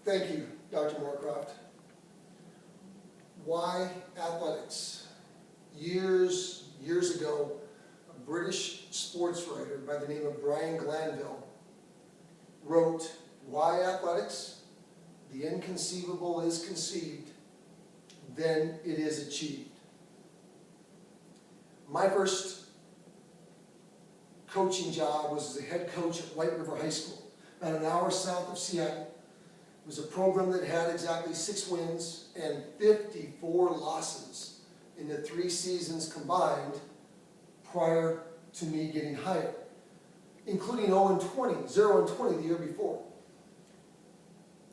Thank you, Dr. Moorcroft. Why athletics? Years ago, a British sports writer by the name of Brian Glanville wrote, "Why athletics? The inconceivable is conceived, then it is achieved." My first coaching job was as a head coach at White River High School, about an hour south of Seattle. It was a program that had exactly 6 wins and 54 losses in the 3 seasons combined prior to me getting hired, including 0-20 the year before.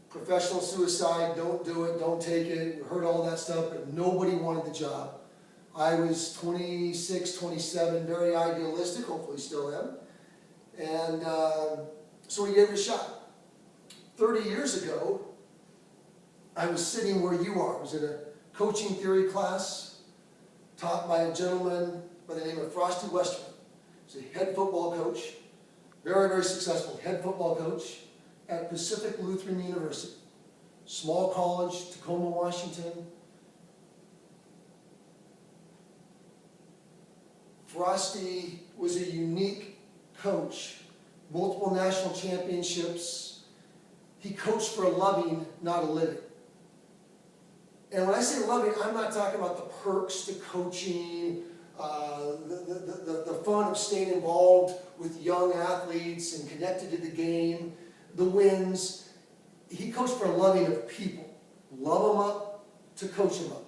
Professional suicide, don't do it, don't take it, we heard all that stuff, but nobody wanted the job. I was 26, 27, very idealistic, hopefully still am, and so we gave it a shot. 30 years ago, I was sitting where you are. I was in a coaching theory class taught by a gentleman by the name of Frosty Westerman. He's a head football coach, very, very successful head football coach at Pacific Lutheran University. Small college, Tacoma, Washington. Frosty was a unique coach, multiple national championships. He coached for a loving, not a living. And when I say loving, I'm not talking about the perks to coaching, the fun of staying involved with young athletes and connected to the game, the wins. He coached for a loving of people. Love them up to coach them up.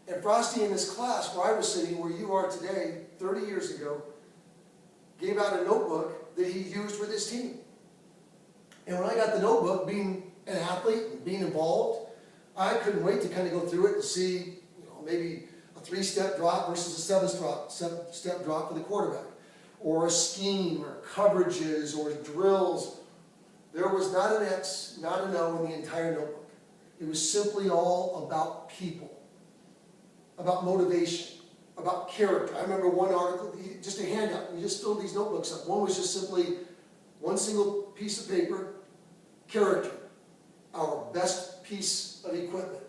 And Frosty in this class where I was sitting, where you are today, 30 years ago, gave out a notebook that he used with his team. And when I got the notebook, being an athlete, being involved, I couldn't wait to kind of go through it and see, maybe a 3-step drop versus a 7-step drop for the quarterback, or a scheme, or coverages, or drills. There was not an X, not an O in the entire notebook. It was simply all about people, about motivation, about character. I remember one article, just a handout, we just filled these notebooks up. One was just simply one single piece of paper, character, our best piece of equipment.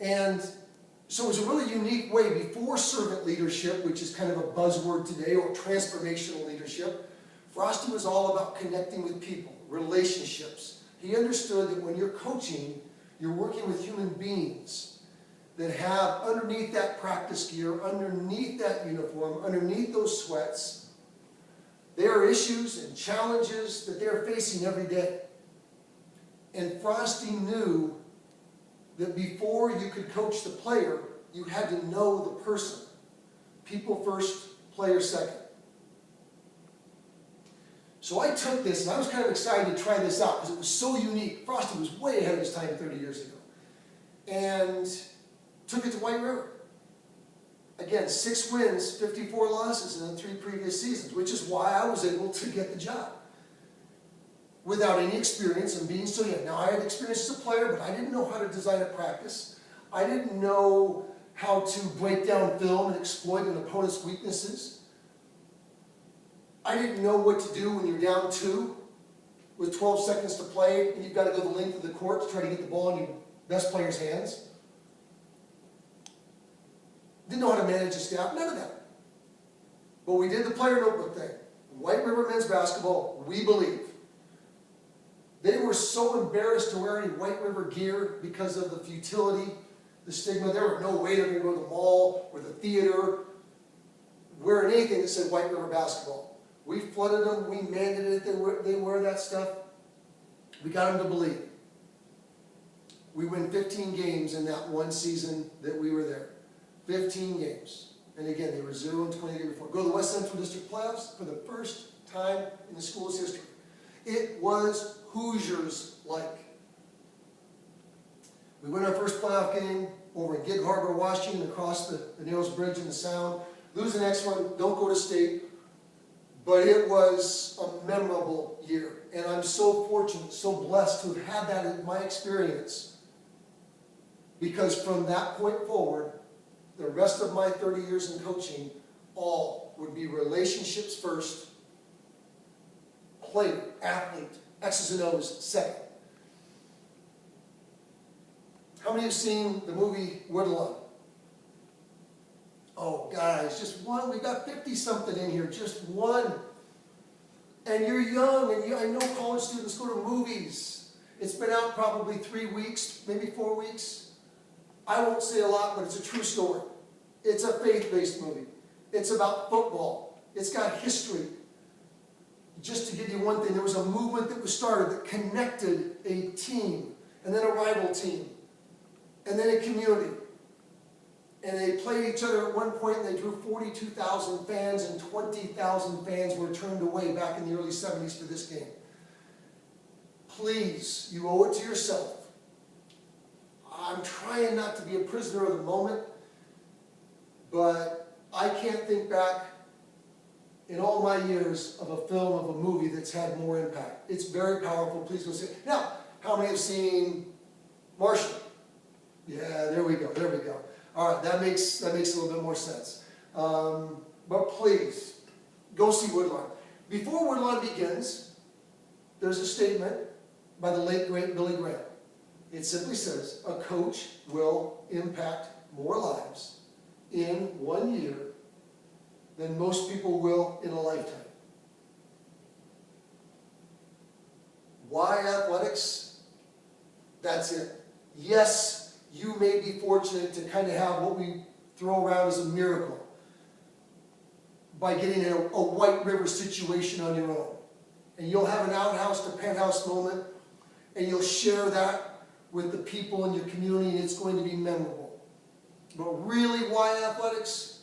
And so it was a really unique way. Before servant leadership, which is kind of a buzzword today, or transformational leadership, Frosty was all about connecting with people, relationships. He understood that when you're coaching, you're working with human beings that have, underneath that practice gear, underneath that uniform, underneath those sweats, there are issues and challenges that they're facing every day. And Frosty knew that before you could coach the player, you had to know the person. People first, player second. So I took this, and I was kind of excited to try this out because it was so unique. Frosty was way ahead of his time 30 years ago. And took it to White River. Again, 6 wins, 54 losses in the 3 previous seasons, which is why I was able to get the job. Without any experience and being so young. Now, I had experience as a player, but I didn't know how to design a practice. I didn't know how to break down film and exploit an opponent's weaknesses. I didn't know what to do when you're down 2 with 12 seconds to play and you've got to go the length of the court to try to get the ball in your best player's hands. Didn't know how to manage a staff, none of that. But we did the player notebook thing. White River men's basketball, we believe. They were so embarrassed to wear any White River gear because of the futility, the stigma. There were no way they're going to go to the mall or the theater wearing anything that said White River basketball. We flooded them, we mandated it, they wear that stuff. We got them to believe. We win 15 games in that one season that we were there. 15 games. And again, they were 0-20 the year before. Go to the West Central District playoffs for the first time in the school's history. It was Hoosiers-like. We win our first playoff game over in Gig Harbor, Washington, across the Narrows Bridge in the Sound. Lose the next one, don't go to state. But it was a memorable year. And I'm so fortunate, so blessed to have had that in my experience. Because from that point forward, the rest of my 30 years in coaching, all would be relationships first, player, athlete, X's and O's second. How many have seen the movie Woodlawn? Oh, guys, just one. We got 50-something in here, just one. And you're young, and I know college students go to movies. It's been out probably 3 weeks, maybe 4 weeks. I won't say a lot, but it's a true story. It's a faith-based movie. It's about football. It's got history. Just to give you one thing, there was a movement that was started that connected a team, and then a rival team, and then a community. And they played each other at one point, and they drew 42,000 fans, and 20,000 fans were turned away back in the early 70s for this game. Please, you owe it to yourself. I'm trying not to be a prisoner of the moment, but I can't think back in all my years of a film, of a movie that's had more impact. It's very powerful. Please go see it. Now, how many have seen Marshall? Yeah, there we go, there we go. All right, that makes a little bit more sense. But please, go see Woodlawn. Before Woodlawn begins, there's a statement by the late, great Billy Graham. It simply says, a coach will impact more lives in 1 year than most people will in a lifetime. Why athletics? That's it. Yes, you may be fortunate to kind of have what we throw around as a miracle by getting in a White River situation on your own. And you'll have an outhouse to penthouse moment, and you'll share that with the people in your community, and it's going to be memorable. But really, why athletics?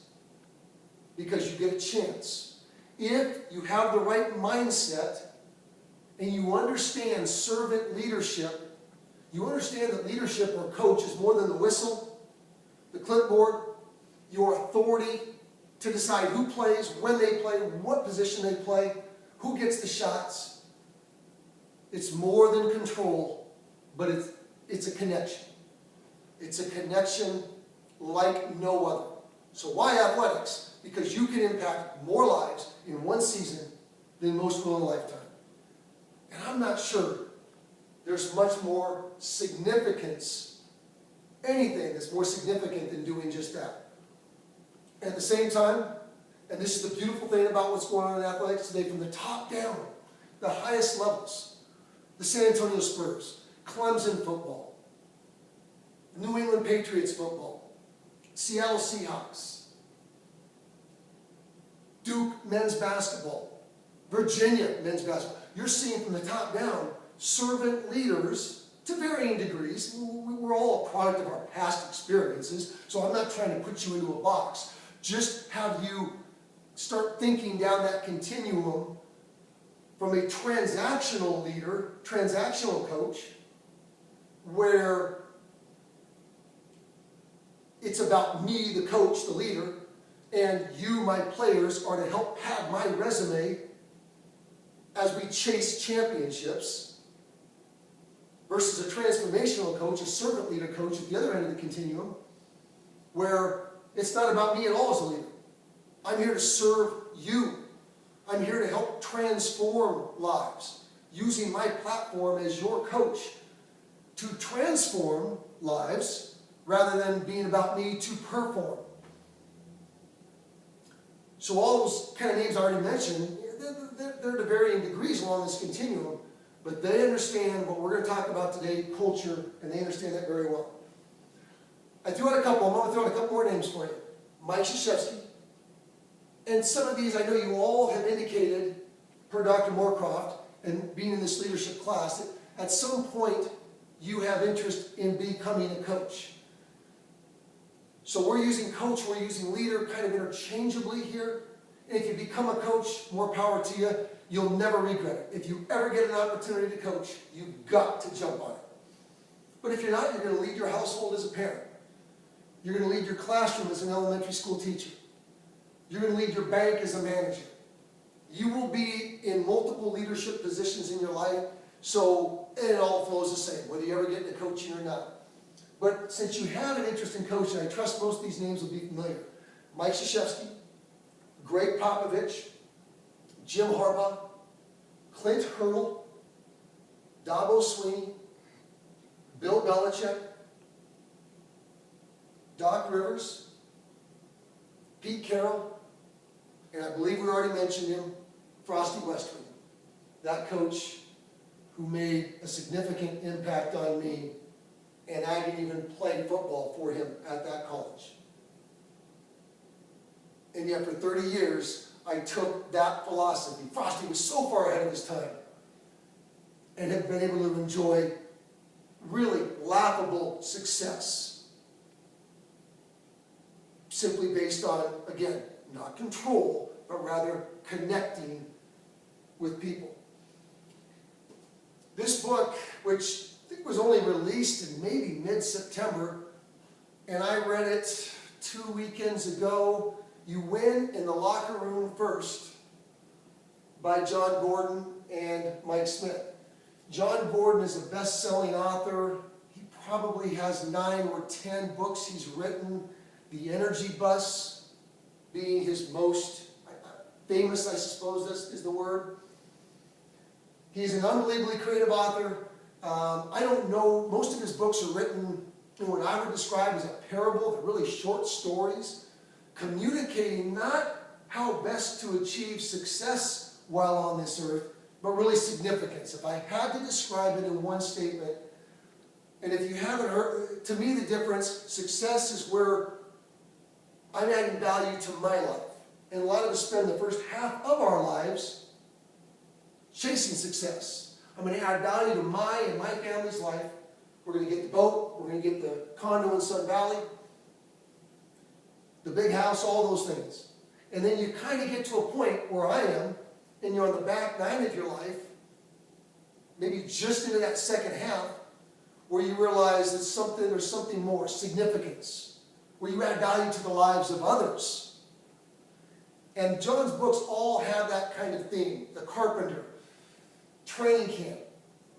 Because you get a chance. If you have the right mindset and you understand servant leadership, you understand that leadership or coach is more than the whistle, the clipboard, your authority to decide who plays, when they play, what position they play, who gets the shots. It's more than control, but it's a connection. It's a connection like no other. So why athletics? Because you can impact more lives in one season than most will in a lifetime. And I'm not sure there's much more significance, anything that's more significant than doing just that. And at the same time, and this is the beautiful thing about what's going on in athletics today, from the top down, the highest levels, the San Antonio Spurs, Clemson football, New England Patriots football, Seattle Seahawks, Duke men's basketball, Virginia men's basketball. You're seeing from the top down servant leaders to varying degrees. We're all a product of our past experiences, so I'm not trying to put you into a box. Just have you start thinking down that continuum from a transactional leader, transactional coach, where it's about me, the coach, the leader, and you, my players, are to help pad my resume as we chase championships, versus a transformational coach, a servant leader coach at the other end of the continuum, where it's not about me at all as a leader. I'm here to serve you. I'm here to help transform lives, using my platform as your coach to transform lives rather than being about me to perform. So all those kind of names I already mentioned, they're to varying degrees along this continuum, but they understand what we're going to talk about today, culture, and they understand that very well. I threw out a couple. I'm going to throw out a couple more names for you. Mike Krzyzewski. And some of these I know you all have indicated, per Dr. Moorcroft, and being in this leadership class, that at some point you have interest in becoming a coach. So we're using coach, we're using leader kind of interchangeably here. And if you become a coach, more power to you. You'll never regret it. If you ever get an opportunity to coach, you've got to jump on it. But if you're not, you're going to lead your household as a parent. You're going to lead your classroom as an elementary school teacher. You're going to lead your bank as a manager. You will be in multiple leadership positions in your life, so it all flows the same, whether you ever get into coaching or not. But since you have an interest in coaching, I trust most of these names will be familiar. Mike Krzyzewski, Greg Popovich, Jim Harbaugh, Clint Hurdle, Dabo Sweeney, Bill Belichick, Doc Rivers, Pete Carroll, and I believe we already mentioned him, Frosty Westring, that coach who made a significant impact on me, and I didn't even play football for him at that college. And yet for 30 years, I took that philosophy. Frosty was so far ahead of his time, and have been able to enjoy really laughable success, simply based on, again, not control, but rather connecting with people. This book, which I think was only released in maybe mid-September, and I read it 2 weekends ago, You Win in the Locker Room First, by John Gordon and Mike Smith. John Gordon is a best-selling author. He probably has 9 or 10 books he's written. The Energy Bus being his most famous, I suppose this is the word. He's an unbelievably creative author. I don't know, most of his books are written in what I would describe as a parable. They're really short stories, communicating not how best to achieve success while on this earth, but really significance. If I had to describe it in one statement, and if you haven't heard, to me the difference, success is where I'm adding value to my life. And a lot of us spend the first half of our lives chasing success. I'm going to add value to my and my family's life. We're going to get the boat, we're going to get the condo in Sun Valley, the big house, all those things. And then you kind of get to a point where I am, and you're on the back 9 of your life, maybe just into that second half, where you realize that there's something more, significance, where you add value to the lives of others. And John's books all have that kind of theme. The Carpenter, Training Camp,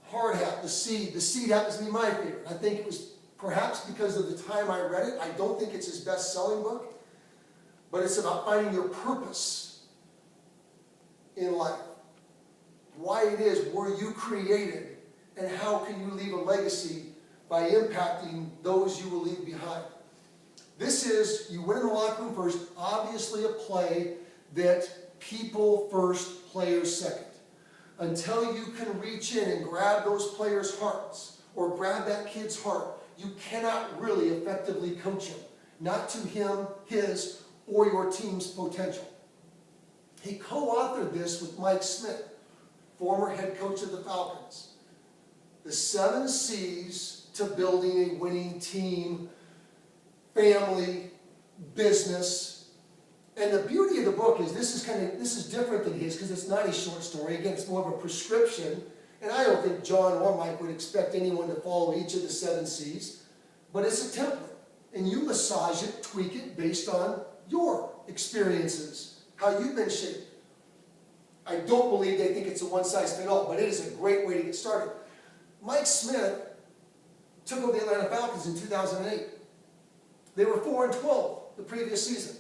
Hard Hat, The Seed. The Seed happens to be my favorite. I think it was perhaps because of the time I read it. I don't think it's his best-selling book, but it's about finding your purpose in life. Why it is, were you created, and how can you leave a legacy by impacting those you will leave behind. This is, You Win in the Locker Room First, obviously a play that people first, players second. Until you can reach in and grab those players' hearts, or grab that kid's heart, you cannot really effectively coach him. Not to him, his, or your team's potential. He co-authored this with Mike Smith, former head coach of the Falcons. The 7 C's to building a winning team, family, business. And the beauty of the book is this is different than his, because it's not a short story. Again, it's more of a prescription. And I don't think John or Mike would expect anyone to follow each of the 7 C's. But it's a template. And you massage it, tweak it based on your experiences, how you've been shaped. I don't believe they think it's a one-size-fits-all, but it is a great way to get started. Mike Smith took over the Atlanta Falcons in 2008. They were 4-12 the previous season.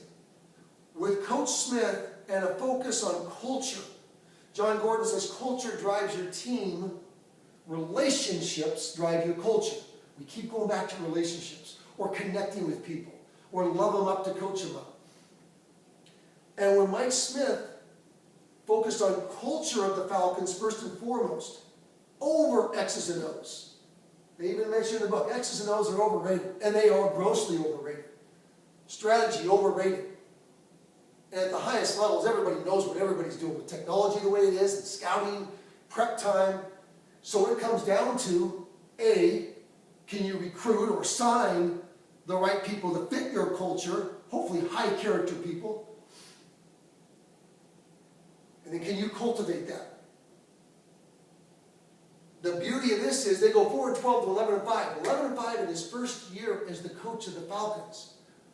With Coach Smith and a focus on culture, John Gordon says culture drives your team, relationships drive your culture. We keep going back to relationships, or connecting with people, or love them up to coach them up. And when Mike Smith focused on culture of the Falcons first and foremost, over X's and O's. They even mention in the book, X's and O's are overrated, and they are grossly overrated. Strategy, overrated. And at the highest levels, everybody knows what everybody's doing with technology the way it is, and scouting, prep time. So it comes down to, A, can you recruit or sign the right people to fit your culture, hopefully high character people, and then can you cultivate that? The beauty of this is they go 4-12 to 11-5. 11-5 in his first year as the coach of the Falcons.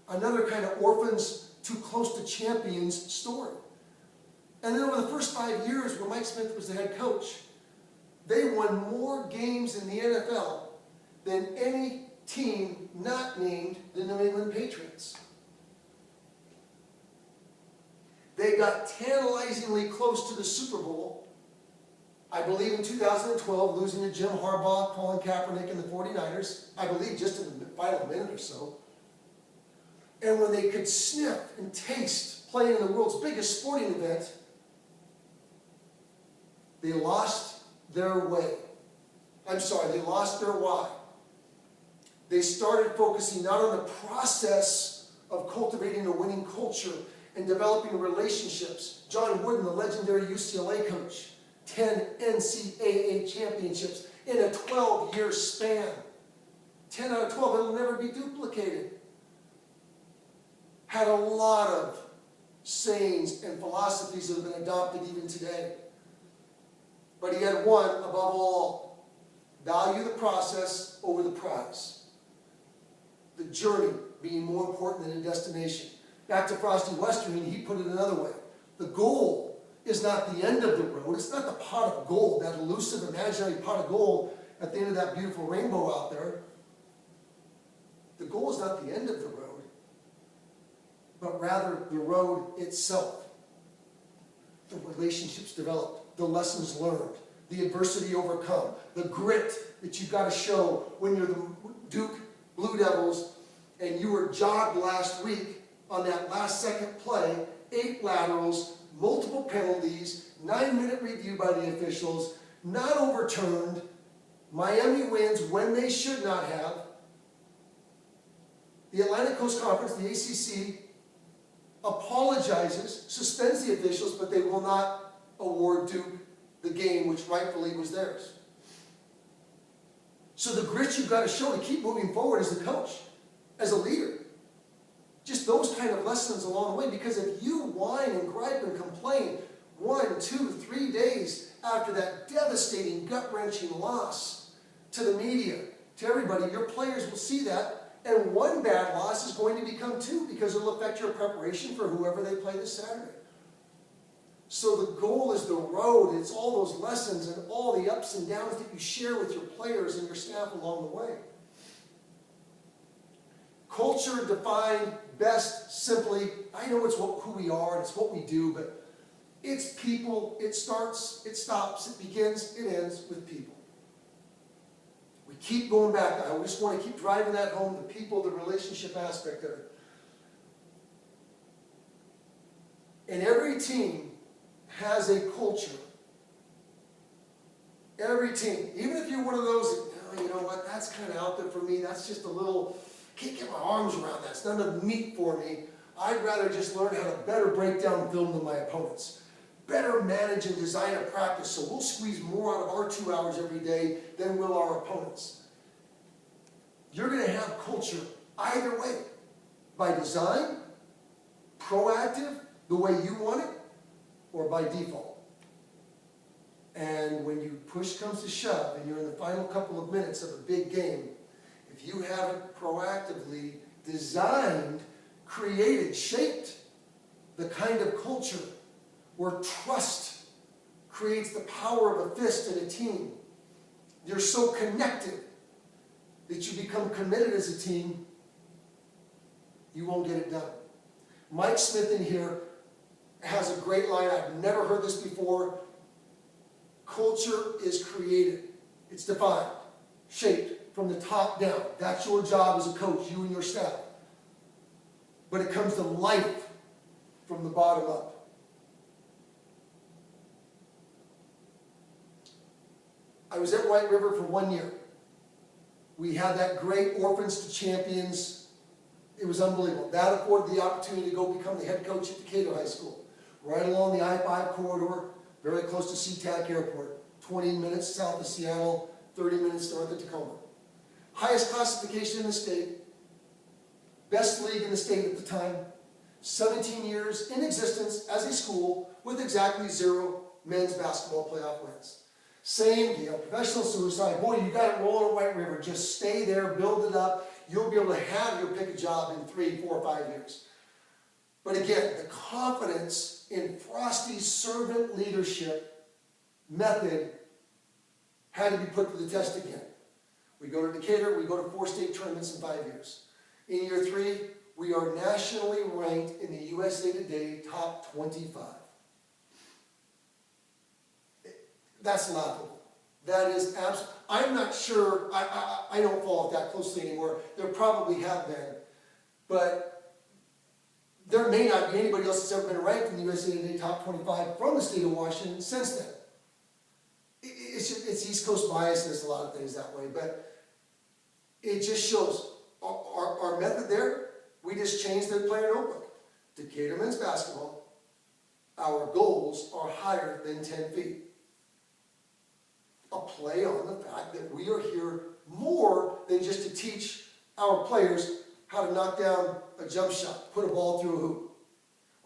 Another kind of orphans too close to champions story. And then over the first 5 years when Mike Smith was the head coach, they won more games in the NFL than any team not named the New England Patriots. They got tantalizingly close to the Super Bowl I believe in 2012, losing to Jim Harbaugh, Colin Kaepernick, and the 49ers, I believe just in the final minute or so. And when they could sniff and taste playing in the world's biggest sporting event, they lost their way. They lost their why. They started focusing not on the process of cultivating a winning culture and developing relationships. John Wooden, the legendary UCLA coach, 10 NCAA championships in a 12-year span. 10 out of 12, it'll never be duplicated. Had a lot of sayings and philosophies that have been adopted even today. But he had one above all: value the process over the prize. The journey being more important than a destination. Back to Frosty Western, he put it another way. The goal is not the end of the road. It's not the pot of gold, that elusive imaginary pot of gold at the end of that beautiful rainbow out there. The goal is not the end of the road, but rather the road itself. The relationships developed, the lessons learned, the adversity overcome, the grit that you've got to show when you're the Duke Blue Devils and you were jogged last week on that last second play, 8 laterals, multiple penalties, 9-minute review by the officials, not overturned. Miami wins when they should not have. The Atlantic Coast Conference, the ACC, apologizes, suspends the officials, but they will not award Duke the game which rightfully was theirs. So the grit you've got to show to keep moving forward as a coach, as a leader. Just those kind of lessons along the way, because if you whine and gripe and complain 1, 2, 3 days after that devastating, gut-wrenching loss to the media, to everybody, your players will see that, and one bad loss is going to become 2 because it'll affect your preparation for whoever they play this Saturday. So the goal is the road. It's all those lessons and all the ups and downs that you share with your players and your staff along the way. Culture defined best simply, I know it's who we are and it's what we do, but it's people. It starts, it stops, it begins, it ends with people. We keep going back. I just want to keep driving that home, the people, the relationship aspect of it. And every team has a culture. Every team. Even if you're one of those that, oh, you know what, that's kind of out there for me. That's just a little, can't get my arms around that. It's not enough meat for me. I'd rather just learn how to better break down film than my opponents. Better manage and design a practice so we'll squeeze more out of our 2 hours every day than will our opponents. You're going to have culture either way. By design, proactive, the way you want it, or by default. And when you push comes to shove and you're in the final couple of minutes of a big game, if you haven't proactively designed, created, shaped the kind of culture where trust creates the power of a fist in a team, you're so connected that you become committed as a team, you won't get it done. Mike Smith in here has a great line. I've never heard this before. Culture is created. It's defined, shaped from the top down. That's your job as a coach, you and your staff. But it comes to life from the bottom up. I was at White River for 1 year. We had that great Orphans to Champions. It was unbelievable. That afforded the opportunity to go become the head coach at Decatur High School. Right along the I-5 corridor, very close to SeaTac Airport, 20 minutes south of Seattle, 30 minutes north of Tacoma. Highest classification in the state, best league in the state at the time, 17 years in existence as a school with exactly 0 men's basketball playoff wins. Same deal, professional suicide. Boy, you got it rolling at White River. Just stay there, build it up. You'll be able to have your pick a job in 3, 4, 5 years. But again, the confidence in Frosty's servant leadership method had to be put to the test again. We go to Decatur, we go to 4 state tournaments in 5 years. In year 3, we are nationally ranked in the USA Today top 25. That's laughable. That is absolutely, I'm not sure, I don't follow it that closely anymore. There probably have been. But there may not be anybody else that's ever been ranked in the USA Today Top 25 from the state of Washington since then. It's East Coast bias, and there's a lot of things that way. But it just shows our method there. We just changed the player notebook. Decatur men's basketball, our goals are higher than 10 feet. A play on the fact that we are here more than just to teach our players how to knock down a jump shot, put a ball through a hoop.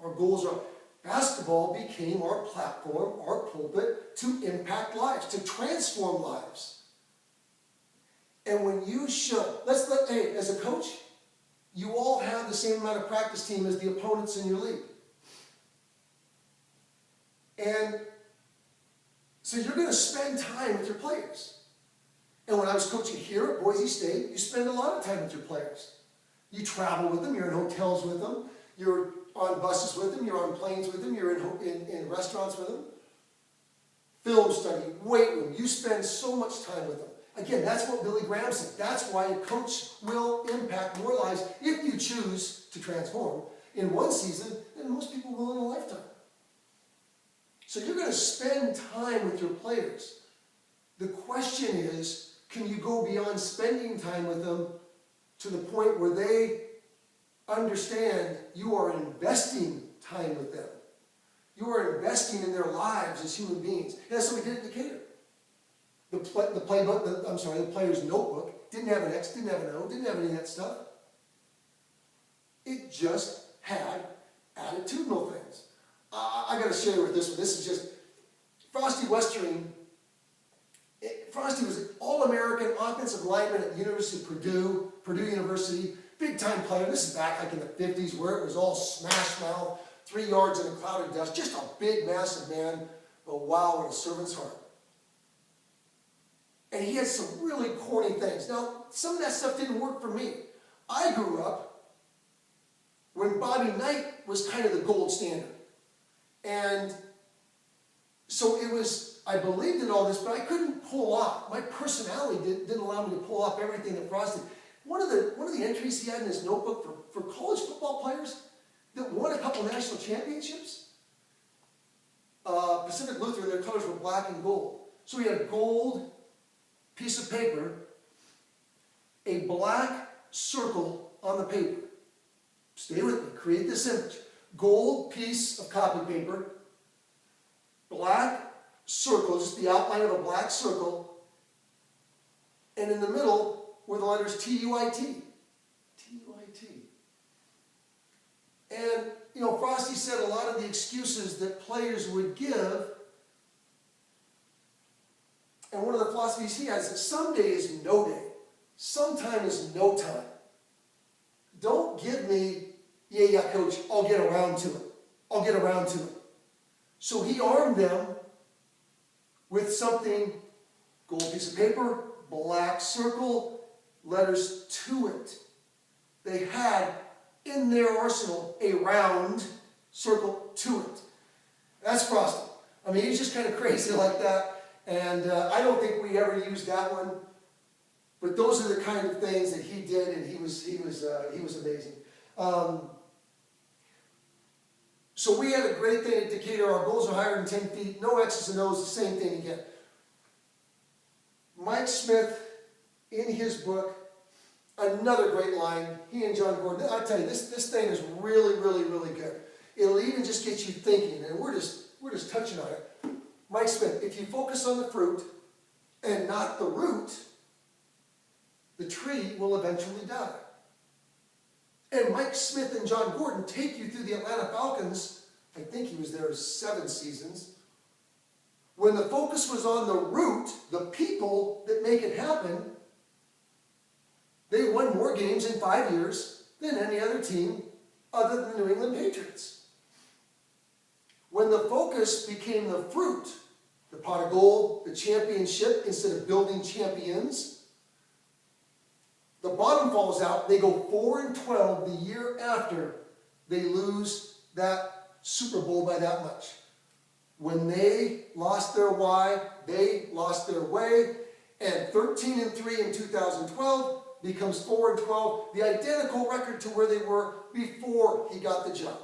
Our goals are, basketball became our platform, our pulpit, to impact lives, to transform lives. And when you show, hey, as a coach, you all have the same amount of practice team as the opponents in your league. And so you're going to spend time with your players. And when I was coaching here at Boise State, you spend a lot of time with your players. You travel with them, you're in hotels with them, you're on buses with them, you're on planes with them, you're in restaurants with them. Film study, weight room, you spend so much time with them. Again, that's what Billy Graham said. That's why a coach will impact more lives if you choose to transform in one season than most people will in a lifetime. So you're going to spend time with your players. The question is, can you go beyond spending time with them to the point where they understand you are investing time with them? You are investing in their lives as human beings. And that's what we did at Decatur. The player's notebook didn't have an X, didn't have an O, didn't have any of that stuff. It just had attitudinal things. I got to share with this one. This is just Frosty Westerling. Frosty was an All-American offensive lineman at the University of Purdue University, big-time player. This is back like in the 50s where it was all smash mouth, 3 yards in a cloud of dust, just a big, massive man, but wow, what a servant's heart. And he had some really corny things. Now, some of that stuff didn't work for me. I grew up when Bobby Knight was kind of the gold standard. And so it was, I believed in all this, but I couldn't pull off. My personality didn't allow me to pull off everything that Frost did. One of the entries he had in his notebook for college football players that won a couple national championships, Pacific Lutheran, their colors were black and gold. So he had a gold piece of paper, a black circle on the paper. Stay with me, create this image. Gold piece of copy paper, black circle, just the outline of a black circle, and in the middle were the letters T-U-I-T. T-U-I-T. And, you know, Frosty said a lot of the excuses that players would give, and one of the philosophies he has is that someday is no day. Sometime is no time. Don't give me, yeah, coach, I'll get around to it. I'll get around to it. So he armed them with something, gold piece of paper, black circle, letters to it. They had in their arsenal a round circle to it. That's Frosty. I mean, he's just kind of crazy like that. And I don't think we ever used that one. But those are the kind of things that he did, and he was amazing. So we had a great thing at Decatur. Our goals are higher than 10 feet. No X's and O's, the same thing again. Mike Smith, in his book, another great line. He and John Gordon. I tell you, this thing is really, really, really good. It'll even just get you thinking, and we're just touching on it. Mike Smith, if you focus on the fruit and not the root, the tree will eventually die. And Mike Smith and John Gordon take you through the Atlanta Falcons, I think he was there 7 seasons, when the focus was on the root, the people that make it happen. They won more games in 5 years than any other team other than the New England Patriots. When the focus became the fruit, the pot of gold, the championship, instead of building champions, the bottom falls out. They go 4-12 the year after they lose that Super Bowl by that much. When they lost their why, they lost their way. And 13-3 in 2012 becomes 4-12, the identical record to where they were before he got the job.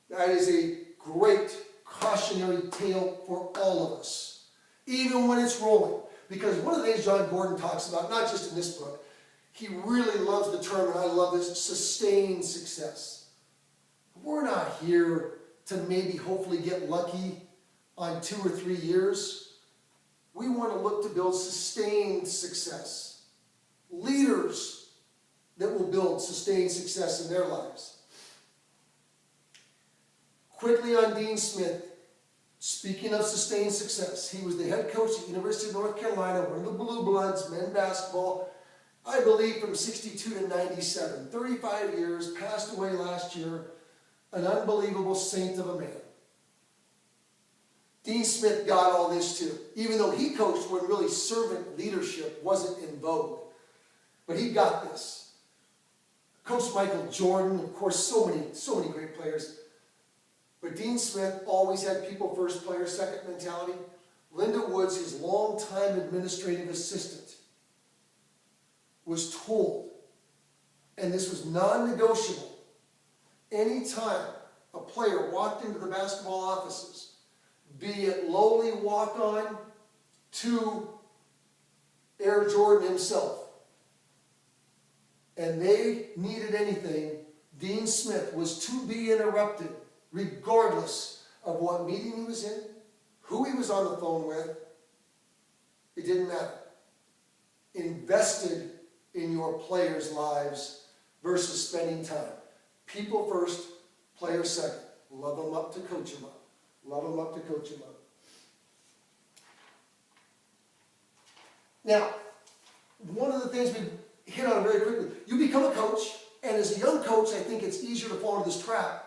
That is a great cautionary tale for all of us, even when it's rolling. Because one of the things John Gordon talks about, not just in this book, he really loves the term, and I love this, sustained success. We're not here to maybe hopefully get lucky on 2 or 3 years. We want to look to build sustained success. Leaders that will build sustained success in their lives. Quickly on Dean Smith, speaking of sustained success, he was the head coach at the University of North Carolina, one of the Blue Bloods, men basketball, I believe from 62 to 97, 35 years, passed away last year, an unbelievable saint of a man. Dean Smith got all this too, even though he coached when really servant leadership wasn't in vogue. But he got this. Coach Michael Jordan, of course, so many great players. But Dean Smith always had people first, player second mentality. Linda Woods, his longtime administrative assistant, was told, and this was non-negotiable, anytime a player walked into the basketball offices, be it lowly walk-on to Air Jordan himself, and they needed anything, Dean Smith was to be interrupted regardless of what meeting he was in, who he was on the phone with. It didn't matter. Invested in your players' lives versus spending time. People first, players second. Love them up to coach them up. Love them up to coach them up. Now, one of the things we hit on very quickly, you become a coach, and as a young coach, I think it's easier to fall into this trap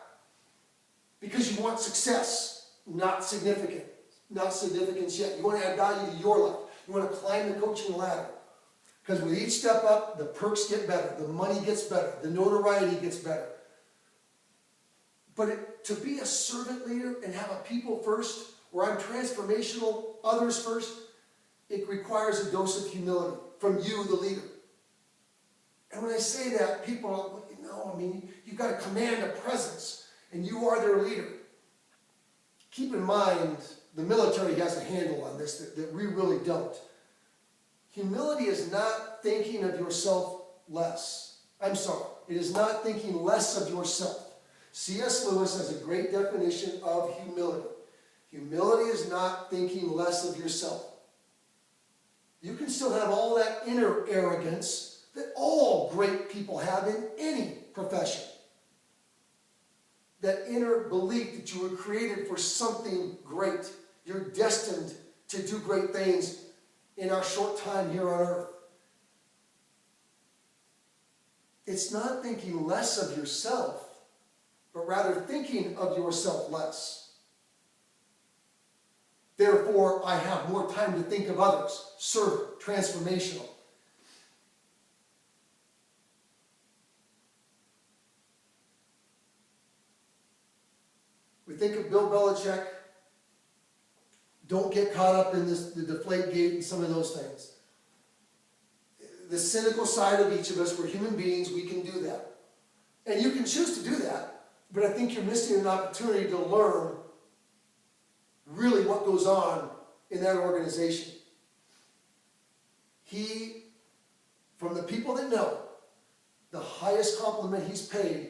because you want success, not significance yet. You want to add value to your life. You want to climb the coaching ladder. Because with each step up, the perks get better, the money gets better, the notoriety gets better. But to be a servant leader and have a people first, where I'm transformational, others first, it requires a dose of humility from you, the leader. And when I say that, people are, no, I mean, you've got to command a presence, and you are their leader. Keep in mind, the military has a handle on this that we really don't. Humility is not thinking of yourself less. I'm sorry, it is not thinking less of yourself. C.S. Lewis has a great definition of humility. Humility is not thinking less of yourself. You can still have all that inner arrogance that all great people have in any profession. That inner belief that you were created for something great. You're destined to do great things in our short time here on earth. It's not thinking less of yourself, but rather thinking of yourself less. Therefore, I have more time to think of others. Servant, transformational. We think of Bill Belichick. Don't get caught up in the deflate gate and some of those things. The cynical side of each of us, we're human beings, we can do that. And you can choose to do that, but I think you're missing an opportunity to learn really what goes on in that organization. He, from the people that know, the highest compliment he's paid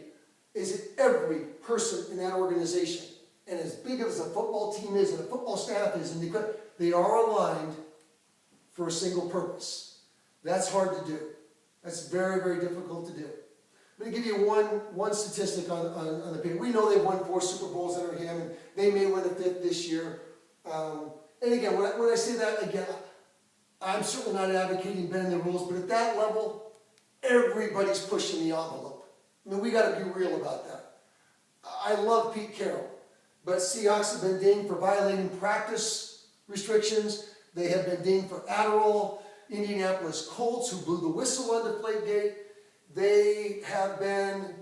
is that every person in that organization, and as big as a football team is and a football staff is, and they are aligned for a single purpose. That's hard to do. That's very, very difficult to do. I'm going to give you one statistic on the page. We know they've won 4 Super Bowls under him, and they may win a 5th this year. And again, when I say that, again, I'm certainly not advocating bending the rules, but at that level, everybody's pushing the envelope. I mean, we got to be real about that. I love Pete Carroll, but Seahawks have been dinged for violating practice restrictions. They have been dinged for Adderall. Indianapolis Colts, who blew the whistle on Deflategate, they have been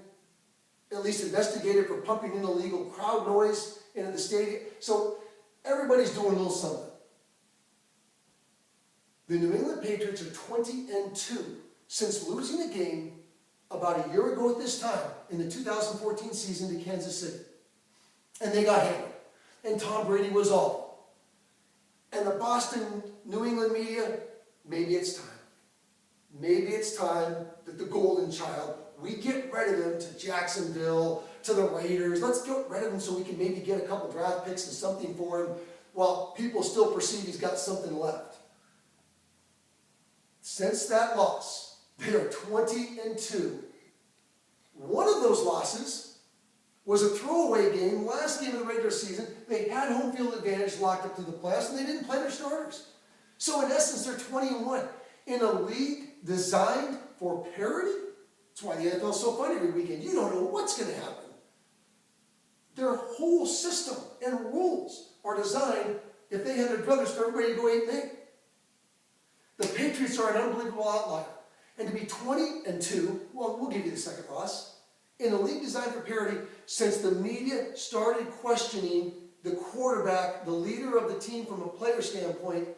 at least investigated for pumping in illegal crowd noise into the stadium. So everybody's doing a little something. The New England Patriots are 20-2 since losing a game about a year ago at this time in the 2014 season to Kansas City. And they got hammered. And Tom Brady was awful. And the Boston, New England media, maybe it's time. Maybe it's time that the golden child, we get rid of him to Jacksonville, to the Raiders. Let's get rid of him so we can maybe get a couple draft picks and something for him while people still perceive he's got something left. Since that loss, they are 20-2. One of those losses was a throwaway game, last game of the regular season. They had home field advantage locked up to the playoffs, and they didn't play their starters. So in essence, they're 20-1. In a league designed for parity, that's why the NFL is so fun every weekend. You don't know what's going to happen. Their whole system and rules are designed, if they had their brothers, for everybody to go 8-8. The Patriots are an unbelievable outlier. And to be 20-2, well, we'll give you the second loss, in a league designed for parity, since the media started questioning the quarterback, the leader of the team from a player standpoint,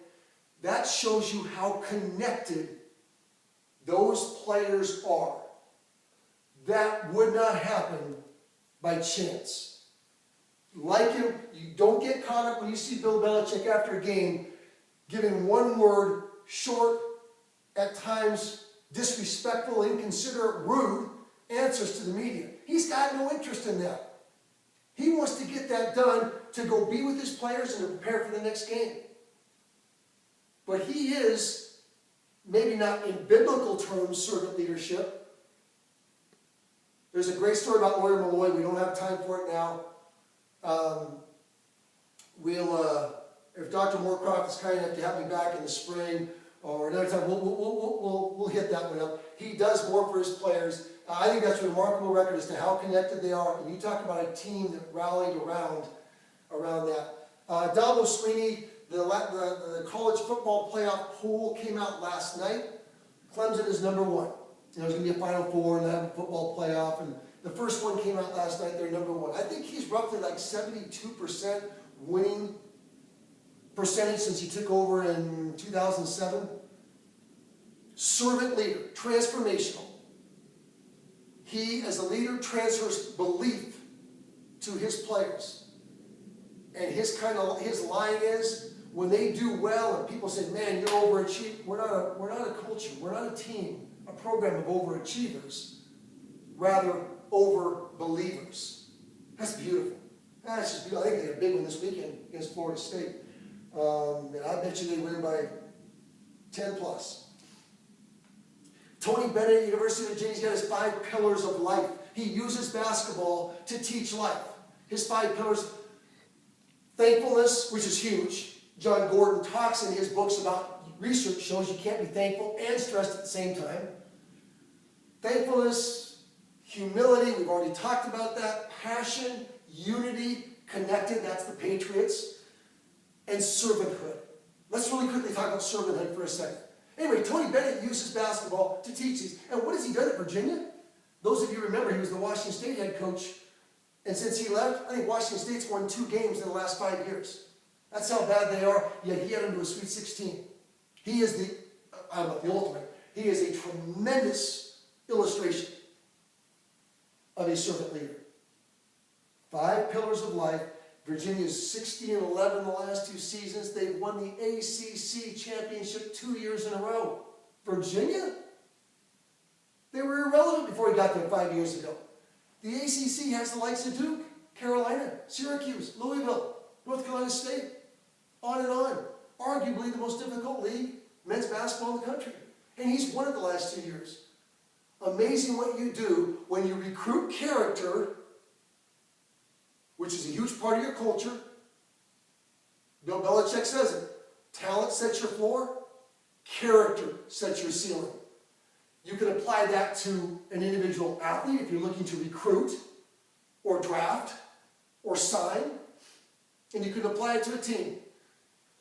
that shows you how connected those players are. That would not happen by chance. Like him, you don't get caught up when you see Bill Belichick after a game giving one word, short, at times disrespectful, inconsiderate, rude answers to the media. He's got no interest in that. He wants to get that done to go be with his players and to prepare for the next game. But he is, maybe not in biblical terms, servant leadership. There's a great story about Lawyer Malloy. We don't have time for it now. If Dr. Moorcroft is kind enough to have me back in the spring or another time, we'll hit that one up. He does more for his players. I think that's a remarkable record as to how connected they are. And you talk about a team that rallied around that. Dabo Sweeney, the college football playoff poll came out last night. Clemson is number 1. There's going to be a Final Four and they have a football playoff. And the first one came out last night. They're number 1. I think he's roughly like 72% winning percentage since he took over in 2007. Servant leader, transformational. He, as a leader, transfers belief to his players. And his line is, when they do well and people say, man, you're overachieving, we're not a culture, we're not a team, a program of overachievers, rather over-believers. That's beautiful. That's just beautiful. I think they had a big one this weekend against Florida State. And I bet you they win by 10 plus. Tony Bennett at University of Virginia, he's got his 5 pillars of life. He uses basketball to teach life. His 5 pillars: thankfulness, which is huge. John Gordon talks in his books about research shows you can't be thankful and stressed at the same time. Thankfulness, humility, we've already talked about that. Passion, unity, connected, that's the Patriots. And servanthood. Let's really quickly talk about servanthood for a second. Anyway, Tony Bennett uses basketball to teach these. And what has he done at Virginia? Those of you remember he was the Washington State head coach. And since he left, I think Washington State's won 2 games in the last 5 years. That's how bad they are, yet he had them to a Sweet 16. He is the ultimate. He is a tremendous illustration of a servant leader. 5 pillars of life. Virginia's 60-11 the last 2 seasons. They've won the ACC championship 2 years in a row. Virginia? They were irrelevant before he got there 5 years ago. The ACC has the likes of Duke, Carolina, Syracuse, Louisville, North Carolina State, on and on. Arguably the most difficult league, men's basketball in the country. And he's won it the last 2 years. Amazing what you do when you recruit character, which is a huge part of your culture. Bill Belichick says it. Talent sets your floor. Character sets your ceiling. You can apply that to an individual athlete if you're looking to recruit or draft or sign. And you can apply it to a team.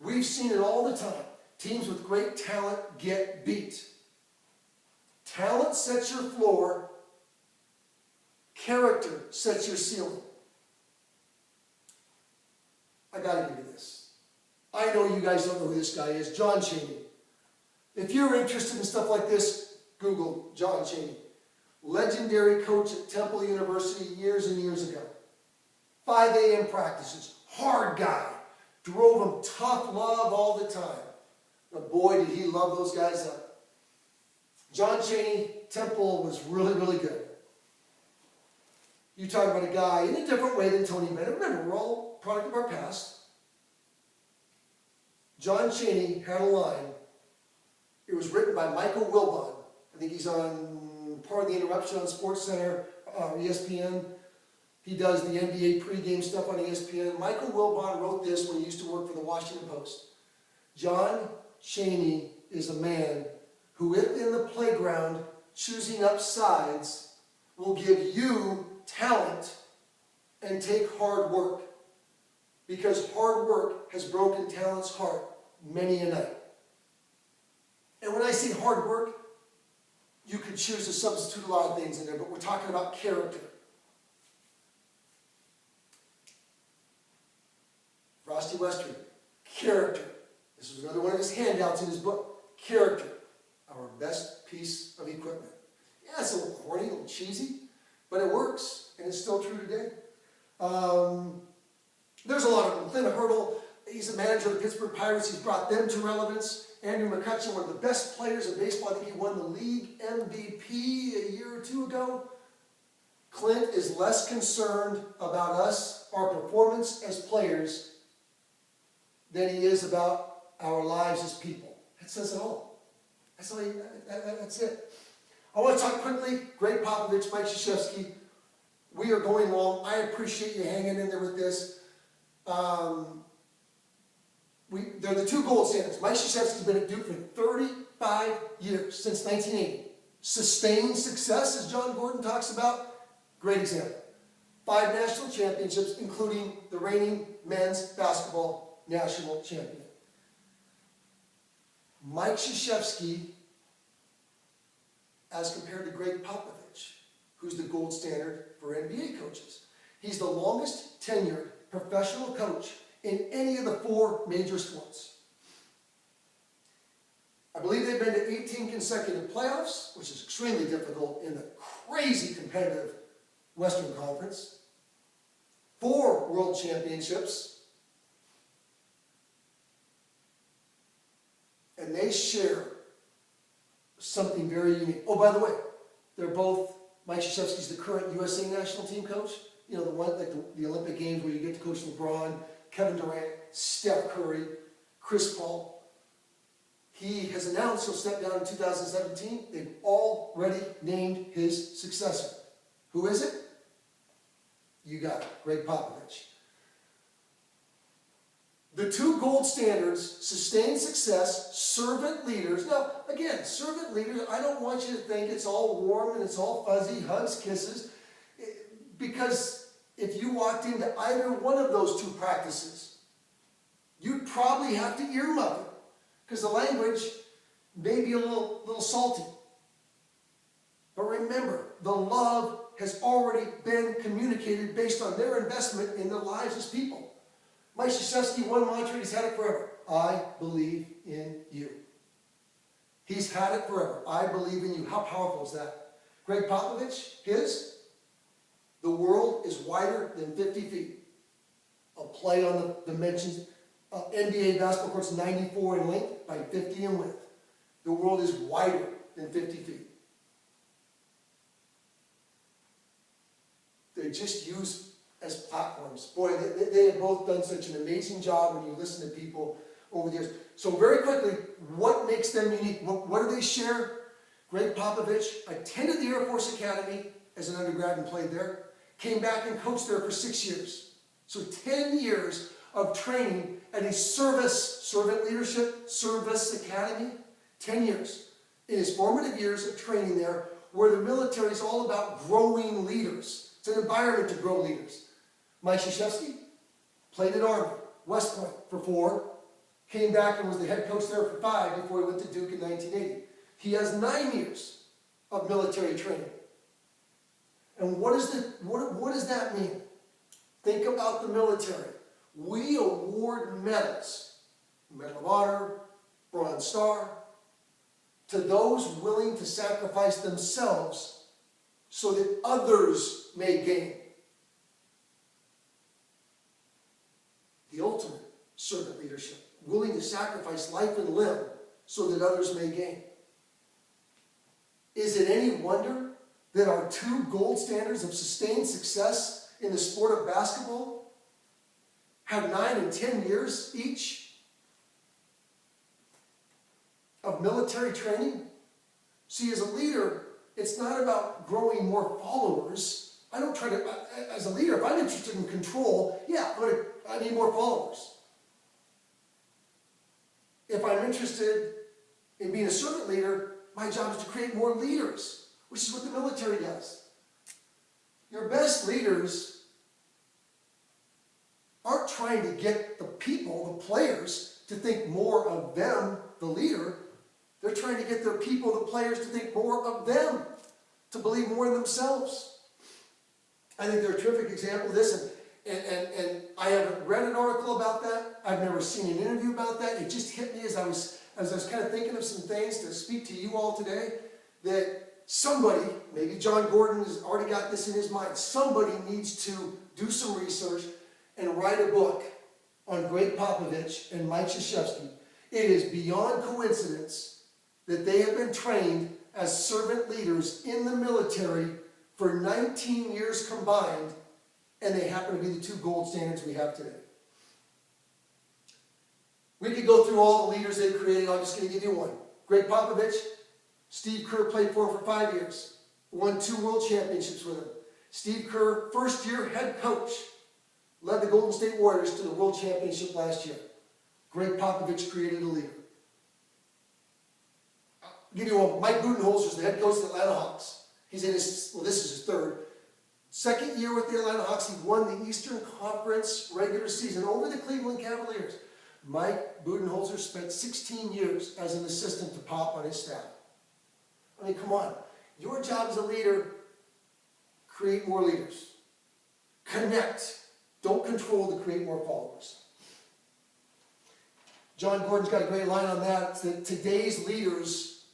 We've seen it all the time. Teams with great talent get beat. Talent sets your floor. Character sets your ceiling. I gotta give you this. I know you guys don't know who this guy is, John Chaney. If you're interested in stuff like this, Google John Chaney. Legendary coach at Temple University years and years ago. 5 a.m. practices, hard guy. Drove them tough love all the time. But boy, did he love those guys up. John Chaney, Temple was really, really good. You talk about a guy in a different way than Tony Bennett. Remember, we're all product of our past. John Chaney had a line. It was written by Michael Wilbon. I think he's on part of the interruption on SportsCenter, ESPN. He does the NBA pregame stuff on ESPN. Michael Wilbon wrote this when he used to work for the Washington Post. John Chaney is a man who, if in the playground choosing up sides, will give you talent and take hard work. Because hard work has broken talent's heart many a night. And when I say hard work, you could choose to substitute a lot of things in there, but we're talking about character. Frosty Western, character. This was another one of his handouts in his book. Character, our best piece of equipment. Yeah, it's a little corny, a little cheesy, but it works, and it's still true today. There's a lot of them. Clint Hurdle, he's a manager of the Pittsburgh Pirates. He's brought them to relevance. Andrew McCutcheon, one of the best players in baseball. I think he won the league MVP a year or two ago. Clint is less concerned about us, our performance as players, than he is about our lives as people. That says it all. That's it. I want to talk quickly. Greg Popovich, Mike Krzyzewski. We are going long. I appreciate you hanging in there with this. They're the two gold standards. Mike Krzyzewski's been at Duke for 35 years, since 1980. Sustained success, as John Gordon talks about. Great example. 5 national championships, including the reigning men's basketball national champion. Mike Krzyzewski, as compared to Greg Popovich, who's the gold standard for NBA coaches. He's the longest tenured professional coach in any of the 4 major sports. I believe they've been to 18 consecutive playoffs, which is extremely difficult in the crazy competitive Western Conference. 4 world championships. And they share something very unique. Oh, by the way, they're both, Mike Krzyzewski's the current USA national team coach. You know, the one like the Olympic Games where you get to coach LeBron, Kevin Durant, Steph Curry, Chris Paul. He has announced he'll step down in 2017. They've already named his successor. Who is it? You got it, Greg Popovich. The 2 gold standards, sustained success, servant leaders. Now, again, servant leaders, I don't want you to think it's all warm and it's all fuzzy, hugs, kisses. Because if you walked into either one of those 2 practices, you'd probably have to earmuff it. Because the language may be a little salty. But remember, the love has already been communicated based on their investment in their lives as people. Mike Krzyzewski, one mantra, he's had it forever. I believe in you. He's had it forever. I believe in you. How powerful is that? Greg Popovich, his, the world is wider than 50 feet. I'll play on the dimensions. NBA basketball court's 94 in length by 50 in width. The world is wider than 50 feet. They just use as platforms. Boy, they have both done such an amazing job when you listen to people over the years. So very quickly, what makes them unique? What do they share? Greg Popovich attended the Air Force Academy as an undergrad and played there. Came back and coached there for 6 years. So 10 years of training at a servant leadership, service academy. 10 years. In his formative years of training there, where the military is all about growing leaders. It's an environment to grow leaders. Mike Krzyzewski played at Army, West Point for 4, came back and was the head coach there for 5 before he went to Duke in 1980. He has 9 years of military training. And what does that mean? Think about the military. We award medals, Medal of Honor, Bronze Star, to those willing to sacrifice themselves so that others may gain. The ultimate servant leadership, willing to sacrifice life and limb so that others may gain. Is it any wonder that our two gold standards of sustained success in the sport of basketball have 9 and 10 years each of military training? See, as a leader, it's not about growing more followers. I don't try to, as a leader, if I'm interested in control, yeah, I need more followers. If I'm interested in being a servant leader, my job is to create more leaders, which is what the military does. Your best leaders aren't trying to get the people, the players, to think more of them, the leader. They're trying to get their people, the players, to think more of them, to believe more in themselves. I think they're a terrific example of this, and I haven't read an article about that. I've never seen an interview about that. It just hit me as I was kind of thinking of some things to speak to you all today, that somebody, maybe John Gordon has already got this in his mind, somebody needs to do some research and write a book on Greg Popovich and Mike Krzyzewski. It is beyond coincidence that they have been trained as servant leaders in the military for 19 years combined, and they happen to be the two gold standards we have today. We could go through all the leaders they've created. I'm just going to give you one. Greg Popovich, Steve Kerr played for him for 5 years. Won 2 world championships with him. Steve Kerr, first year head coach, led the Golden State Warriors to the world championship last year. Greg Popovich created a leader. I'll give you one. Mike Budenholzer is the head coach of the Atlanta Hawks. He's in his, well, this is his second year with the Atlanta Hawks. He won the Eastern Conference regular season over the Cleveland Cavaliers. Mike Budenholzer spent 16 years as an assistant to Pop on his staff. I mean, come on. Your job as a leader, create more leaders. Connect. Don't control to create more followers. John Gordon's got a great line on that. It's that today's leaders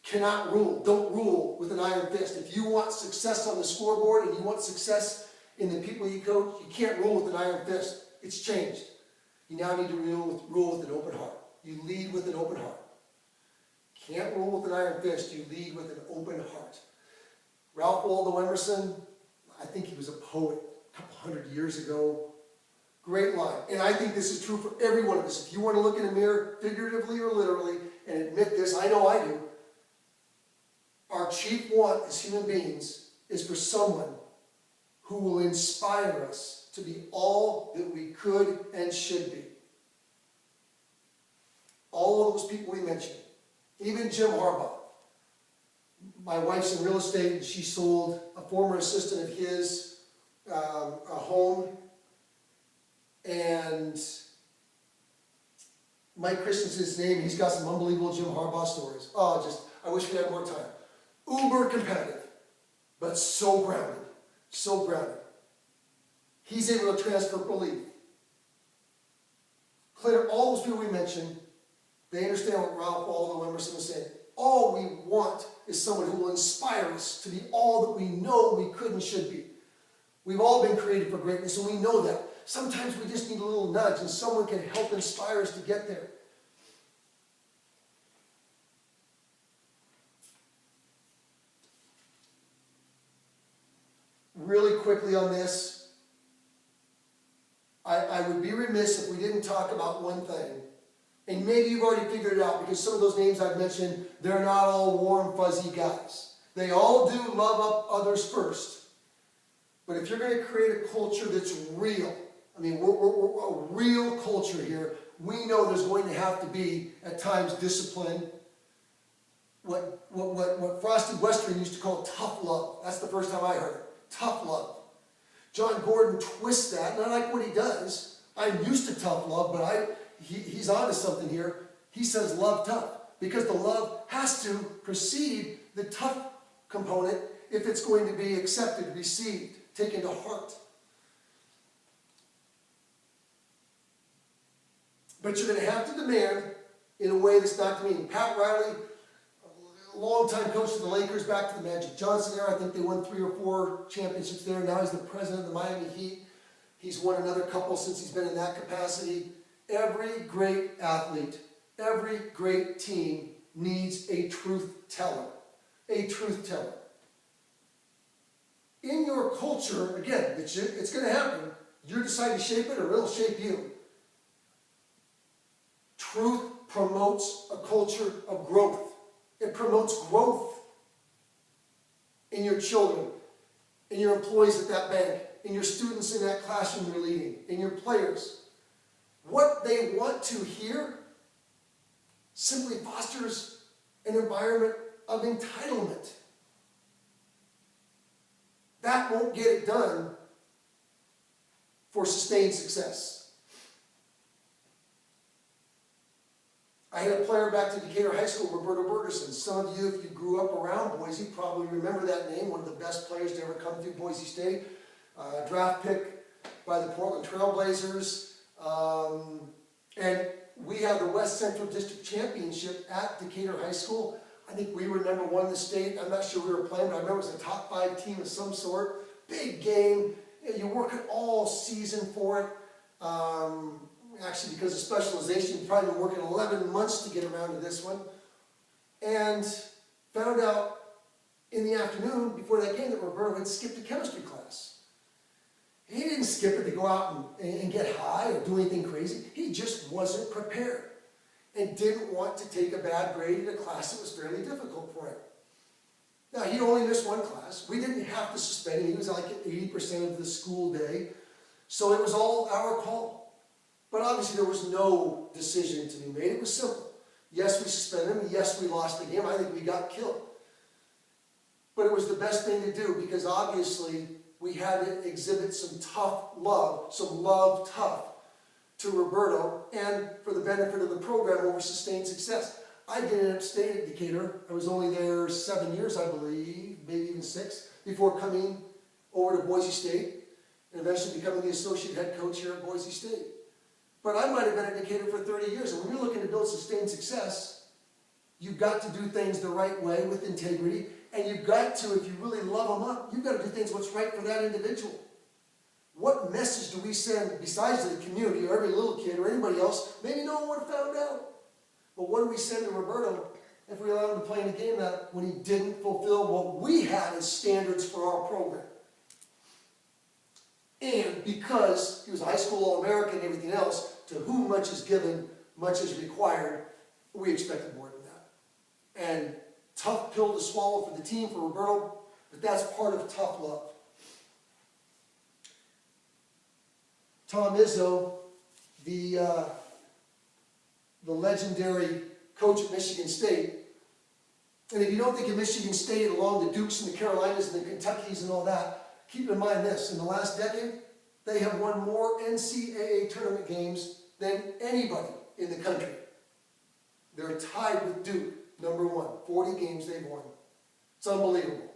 cannot rule. Don't rule with an iron fist. If you want success on the scoreboard and you want success in the people you coach, you can't rule with an iron fist. It's changed. You now need to rule with an open heart. You lead with an open heart. Can't rule with an iron fist. You lead with an open heart. Ralph Waldo Emerson, I think he was a poet a couple hundred years ago. Great line. And I think this is true for every one of us. If you want to look in a mirror, figuratively or literally, and admit this, I know I do. Our chief want as human beings is for someone who will inspire us to be all that we could and should be. All of those people we mentioned. Even Jim Harbaugh. My wife's in real estate, and she sold a former assistant of his a home. And Mike Christensen's name, he's got some unbelievable Jim Harbaugh stories. Oh, I wish we had more time. Uber competitive, but so grounded, so grounded. He's able to transfer belief. Clear all those people we mentioned, they understand what Ralph Waldo Emerson was saying. All we want is someone who will inspire us to be all that we know we could and should be. We've all been created for greatness, and we know that. Sometimes we just need a little nudge, and someone can help inspire us to get there. Really quickly on this, I would be remiss if we didn't talk about one thing. And maybe you've already figured it out, because some of those names I've mentioned, they're not all warm, fuzzy guys. They all do love up others first. But if you're going to create a culture that's real, I mean, we're a real culture here, we know there's going to have to be, at times, discipline. What Frosty Western used to call tough love. That's the first time I heard it. Tough love. John Gordon twists that, and I like what he does. I'm used to tough love, but he's onto something here. He says love tough, because the love has to precede the tough component, if it's going to be accepted, received, taken to heart. But you're going to have to demand in a way that's not demeaning. Pat Riley, a longtime coach of the Lakers, back to the Magic Johnson era. I think they won 3 or 4 championships there. Now he's the president of the Miami Heat. He's won another couple since he's been in that capacity. Every great athlete, every great team needs a truth teller. A truth teller. In your culture, again, it's going to happen. You decide to shape it or it'll shape you. Truth promotes a culture of growth. It promotes growth in your children, in your employees at that bank, in your students in that classroom you're leading, in your players. What they want to hear simply fosters an environment of entitlement. That won't get it done for sustained success. I had a player back to Decatur High School, Roberto Bergerson. Some of you, if you grew up around Boise, probably remember that name, one of the best players to ever come through Boise State. Draft pick by the Portland Trail Blazers. And we had the West Central District Championship at Decatur High School. I think we were number 1 in the state. I'm not sure we were playing, but I remember it was a top 5 team of some sort. Big game. You work it all season for it. Actually, because of specialization, you've probably been working 11 months to get around to this one. And found out in the afternoon before that game that Roberto had skipped a chemistry class. He didn't skip it to go out and get high or do anything crazy. He just wasn't prepared and didn't want to take a bad grade in a class that was fairly difficult for him. Now, he only missed 1 class. We didn't have to suspend him. He was like at 80% of the school day. So it was all our call. But obviously there was no decision to be made. It was simple. Yes, we suspended him. Yes, we lost the game. I think we got killed. But it was the best thing to do because obviously we had to exhibit some tough love, tough to Roberto and for the benefit of the program over sustained success. I didn't end up staying at Decatur. I was only there 7 years, I believe, maybe even 6, before coming over to Boise State and eventually becoming the associate head coach here at Boise State. But I might have been at Decatur for 30 years. And when you're looking to build sustained success, you've got to do things the right way with integrity. And you've got to, if you really love them up, you've got to do things what's right for that individual. What message do we send besides to the community or every little kid or anybody else? Maybe no one would have found out. But what do we send to Roberto if we allow him to play in a game that when he didn't fulfill what we had as standards for our program? And because he was a high school All-American and everything else, to whom much is given, much is required, we expected more than that. And tough pill to swallow for the team, for Roberto, but that's part of tough love. Tom Izzo, the legendary coach at Michigan State, and if you don't think of Michigan State along the Dukes and the Carolinas and the Kentuckys and all that, keep in mind this, in the last decade, they have won more NCAA tournament games than anybody in the country. They're tied with Duke, number 1. 40 games they've won. It's unbelievable.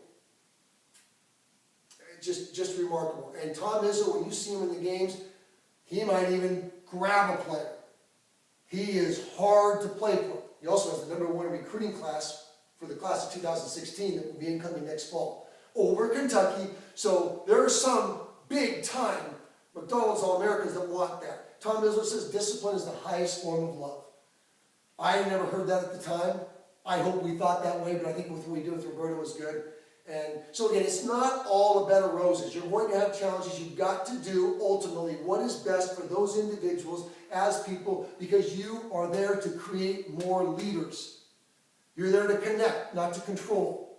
Just remarkable. And Tom Izzo, when you see him in the games, he might even grab a player. He is hard to play for. He also has the number 1 recruiting class for the class of 2016 that will be incoming next fall. Over Kentucky, so there are some big-time McDonald's All-Americans that want that. Tom Izzo says discipline is the highest form of love. I never heard that at the time. I hope we thought that way, but I think what we did with Roberto was good. And so again, it's not all a bed of roses. You're going to have challenges. You've got to do ultimately what is best for those individuals as people because you are there to create more leaders. You're there to connect, not to control.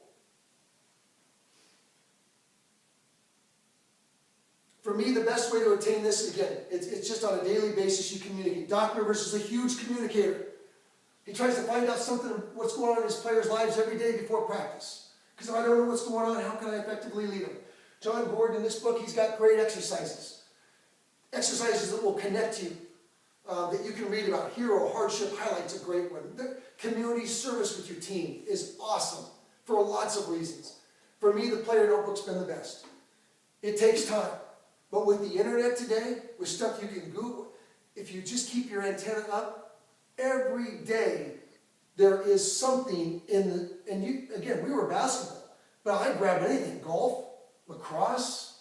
For me, the best way to attain this, again, it's just on a daily basis you communicate. Doc Rivers is a huge communicator. He tries to find out something, what's going on in his players' lives every day before practice. Because if I don't know what's going on, how can I effectively lead them? John Gordon, in this book, he's got great exercises. Exercises that will connect you, that you can read about. Hero Hardship Highlight's a great one. The community service with your team is awesome for lots of reasons. For me, the player notebook's been the best. It takes time. But with the internet today, with stuff you can Google, if you just keep your antenna up, every day there is something in the, and you, again, we were basketball, but I grabbed anything, golf, lacrosse,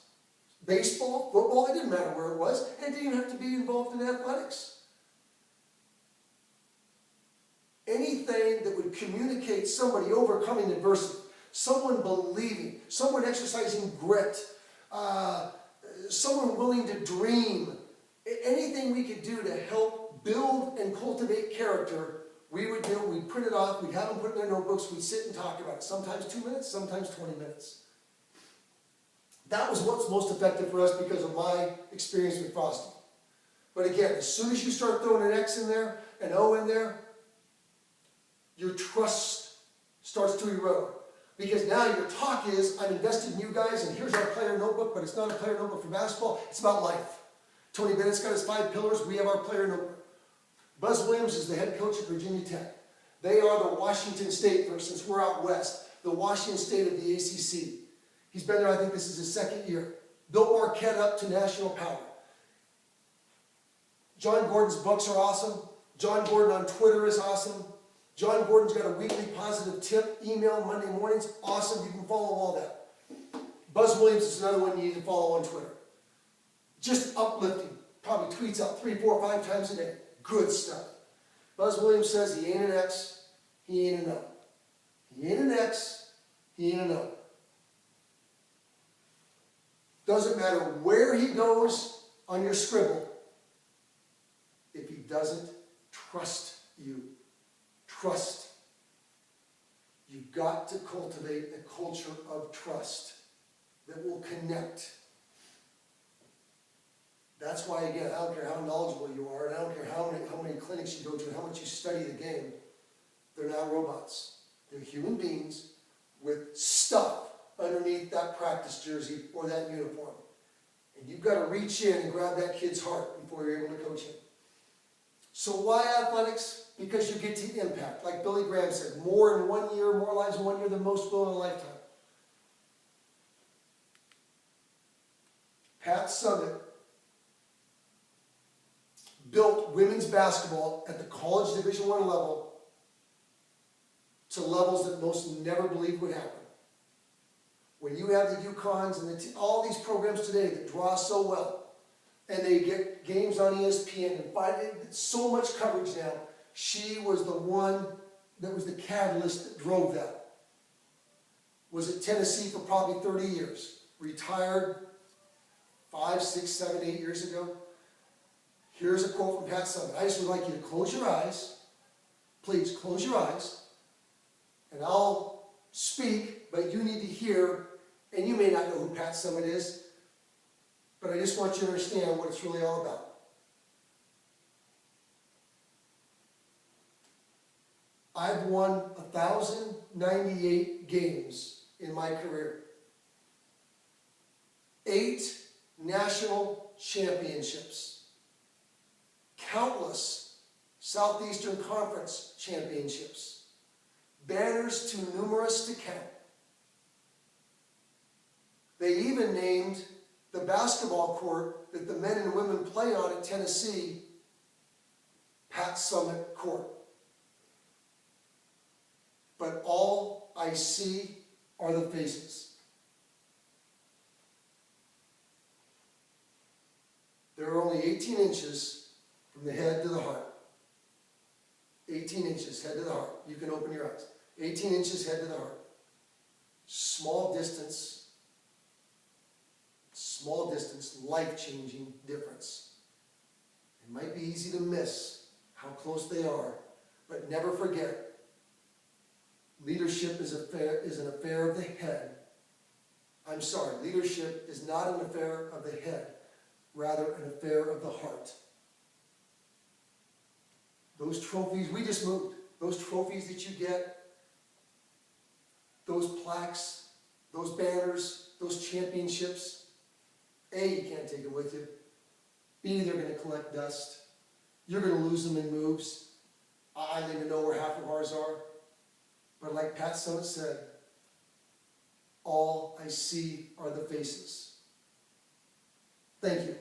baseball, football, it didn't matter where it was, and it didn't even have to be involved in athletics. Anything that would communicate somebody overcoming adversity, someone believing, someone exercising grit, someone willing to dream, anything we could do to help build and cultivate character, we would do. We'd print it off, we'd have them put it in their notebooks, we'd sit and talk about it. Sometimes 2 minutes, sometimes 20 minutes. That was what's most effective for us because of my experience with Frosty. But again, as soon as you start throwing an X in there, an O in there, your trust starts to erode. Because now your talk is, I'm invested in you guys, and here's our player notebook, but it's not a player notebook for basketball, it's about life. Tony Bennett's got his 5 pillars, we have our player notebook. Buzz Williams is the head coach at Virginia Tech. They are the Washington State, for since we're out west, the Washington State of the ACC. He's been there, I think this is his 2nd year. Built Marquette up to national power. John Gordon's books are awesome. John Gordon on Twitter is awesome. John Gordon's got a weekly positive tip email Monday mornings. Awesome. You can follow all that. Buzz Williams is another one you need to follow on Twitter. Just uplifting. Probably tweets out 3, 4, 5 times a day. Good stuff. Buzz Williams says he ain't an X, he ain't an O. He ain't an X, he ain't an O. Doesn't matter where he goes on your scribble if he doesn't trust you. Trust. You've got to cultivate a culture of trust that will connect. That's why, again, I don't care how knowledgeable you are, and I don't care how many clinics you go to, and how much you study the game, they're not robots. They're human beings with stuff underneath that practice jersey or that uniform. And you've got to reach in and grab that kid's heart before you're able to coach him. So why athletics? Because you get to impact. Like Billy Graham said, more in 1 year, more lives in 1 year than most will in a lifetime. Pat Summitt built women's basketball at the college Division I level to levels that most never believed would happen. When you have the UConns and all these programs today that draw so well, and they get games on ESPN and find so much coverage now, she was the one that was the catalyst that drove that. Was at Tennessee for probably 30 years. Retired 5, 6, 7, 8 years ago. Here's a quote from Pat Summitt. I just would like you to close your eyes. Please, close your eyes. And I'll speak, but you need to hear, and you may not know who Pat Summitt is, but I just want you to understand what it's really all about. I've won 1,098 games in my career. 8 national championships. Countless Southeastern Conference championships. Banners too numerous to count. They even named the basketball court that the men and women play on at Tennessee, Pat Summitt Court. But all I see are the faces. There are only 18 inches from the head to the heart. 18 inches head to the heart. You can open your eyes. 18 inches head to the heart. Small distance, life-changing difference. It might be easy to miss how close they are, but never forget, leadership is an affair of the head. I'm sorry, leadership is not an affair of the head, rather an affair of the heart. Those trophies, we just moved, those trophies that you get, those plaques, those banners, those championships, A, you can't take them with you. B, they're going to collect dust. You're going to lose them in moves. I don't even know where half of ours are. But like Pat Summitt said, all I see are the faces. Thank you.